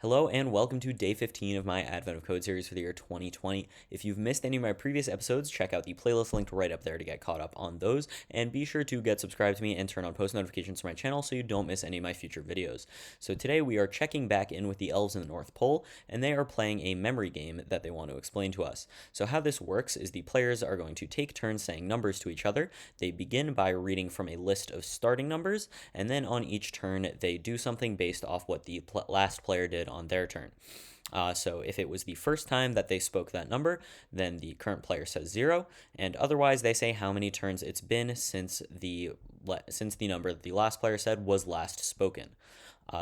Hello and welcome to day 15 of my Advent of Code series for the year 2020. If you've missed any of my previous episodes, check out the playlist linked right up there to get caught up on those, and be sure to get subscribed to me and turn on post notifications for my channel so you don't miss any of my future videos. So today we are checking back in with the elves in the North Pole, and they are playing a memory game that they want to explain to us. So how this works is the players are going to take turns saying numbers to each other. They begin by reading from a list of starting numbers, and then on each turn they do something based off what the last player did on their turn. So if it was the first time that they spoke that number, then the current player says 0, and otherwise they say how many turns it's been since the number that the last player said was last spoken.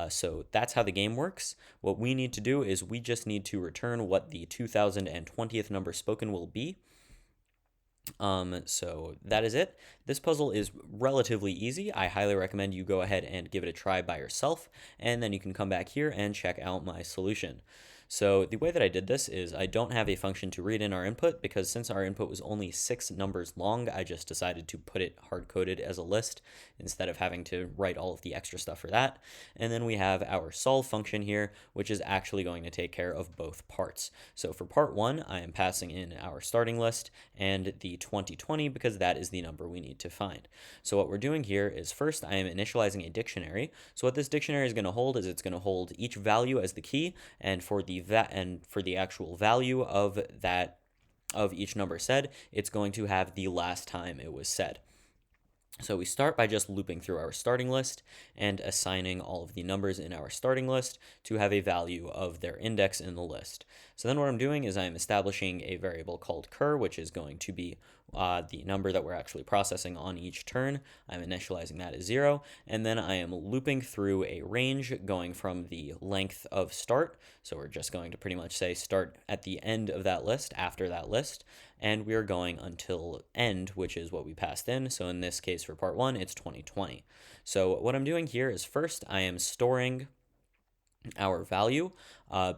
So that's how the game works. What we need to do is we just need to return what the 2020th number spoken will be. So that is it. This puzzle is relatively easy. I highly recommend you go ahead and give it a try by yourself, and then you can come back here and check out my solution. So the way that I did this is I don't have a function to read in our input because since our input was only 6 numbers long, I just decided to put it hard-coded as a list instead of having to write all of the extra stuff for that. And then we have our solve function here, which is actually going to take care of both parts. So for part 1, I am passing in our starting list and the 2020 because that is the number we need to find. So what we're doing here is first I am initializing a dictionary. So what this dictionary is going to hold is it's going to hold each value as the key, and for the actual value of each number said, it's going to have the last time it was said. So we start by just looping through our starting list and assigning all of the numbers in our starting list to have a value of their index in the list. So then what I'm doing is I'm establishing a variable called cur, which is going to be the number that we're actually processing on each turn. I'm initializing that as 0, and then I am looping through a range going from the length of start. So we're just going to pretty much say start at the end of that list, after that list, and we are going until end, which is what we passed in. So in this case for part 1, it's 2020. So what I'm doing here is first I am storing our value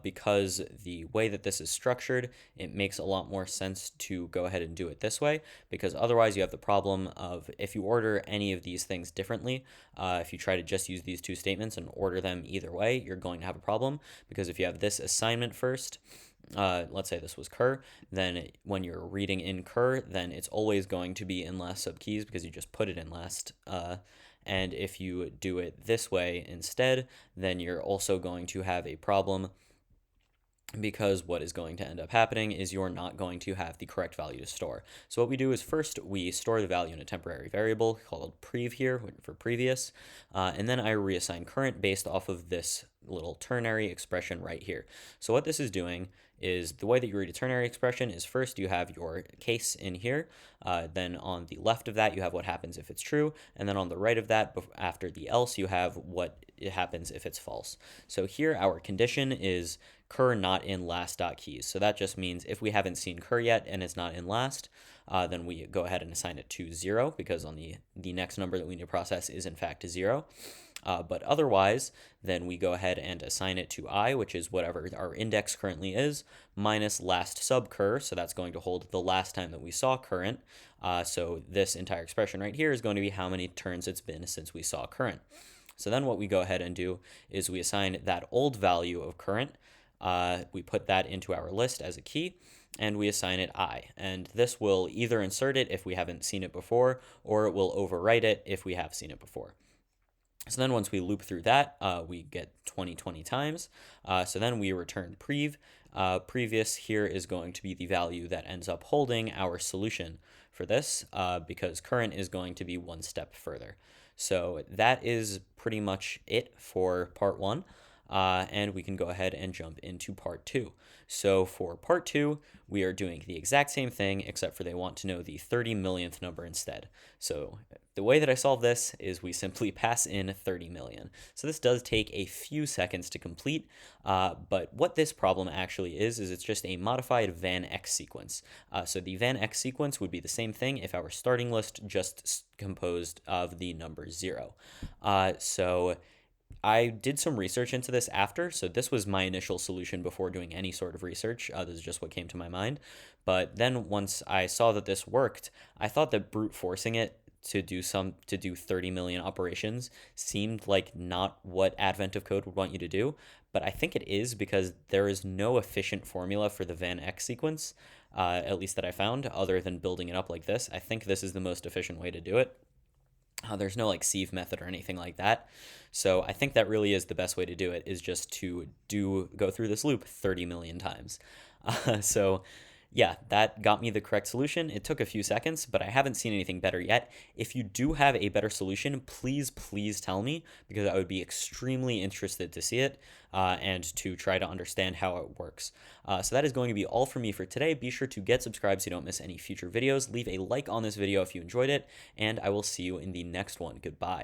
because the way that this is structured, it makes a lot more sense to go ahead and do it this way, because otherwise you have the problem of if you order any of these things differently, if you try to just use these two statements and order them either way, you're going to have a problem, because if you have this assignment first, let's say this was cur, then when you're reading in cur, then it's always going to be in last subkeys because you just put it in last. And if you do it this way instead, then you're also going to have a problem, because what is going to end up happening is you're not going to have the correct value to store. So what we do is first we store the value in a temporary variable called prev here for previous, and then I reassign current based off of this little ternary expression right here. So what this is doing is the way that you read a ternary expression is first you have your case in here, then on the left of that you have what happens if it's true, and then on the right of that after the else you have what happens if it's false. So here our condition is cur not in last.keys. So that just means if we haven't seen cur yet and it's not in last, then we go ahead and assign it to 0, because on the next number that we need to process is in fact 0. But otherwise, then we go ahead and assign it to I, which is whatever our index currently is, minus last sub cur, so that's going to hold the last time that we saw current. So this entire expression right here is going to be how many turns it's been since we saw current. So then what we go ahead and do is we assign that old value of current, we put that into our list as a key, and we assign it I. And this will either insert it if we haven't seen it before, or it will overwrite it if we have seen it before. So then once we loop through that, we get 20 times. So then we return prev. Previous here is going to be the value that ends up holding our solution for this, because current is going to be one step further. So that is pretty much it for part 1. And we can go ahead and jump into part 2. So for part 2, we are doing the exact same thing, except for they want to know the 30 millionth number instead. So the way that I solve this is we simply pass in 30 million. So this does take a few seconds to complete, but what this problem actually is it's just a modified van X sequence. So the van X sequence would be the same thing if our starting list just composed of the number 0. So I did some research into this after, so this was my initial solution before doing any sort of research. This is just what came to my mind. But then once I saw that this worked, I thought that brute forcing it to do 30 million operations seemed like not what Advent of Code would want you to do. but I think it is because there is no efficient formula for the Van Eck sequence, at least that I found, other than building it up like this. I think this is the most efficient way to do it. There's no like sieve method or anything like that. So I think that really is the best way to do it, is just to go through this loop 30 million times. So yeah, that got me the correct solution. It took a few seconds, but I haven't seen anything better yet. If you do have a better solution, please tell me, because I would be extremely interested to see it and to try to understand how it works. So that is going to be all for me for today. Be sure to get subscribed so you don't miss any future videos. Leave a like on this video if you enjoyed it, and I will see you in the next one. Goodbye.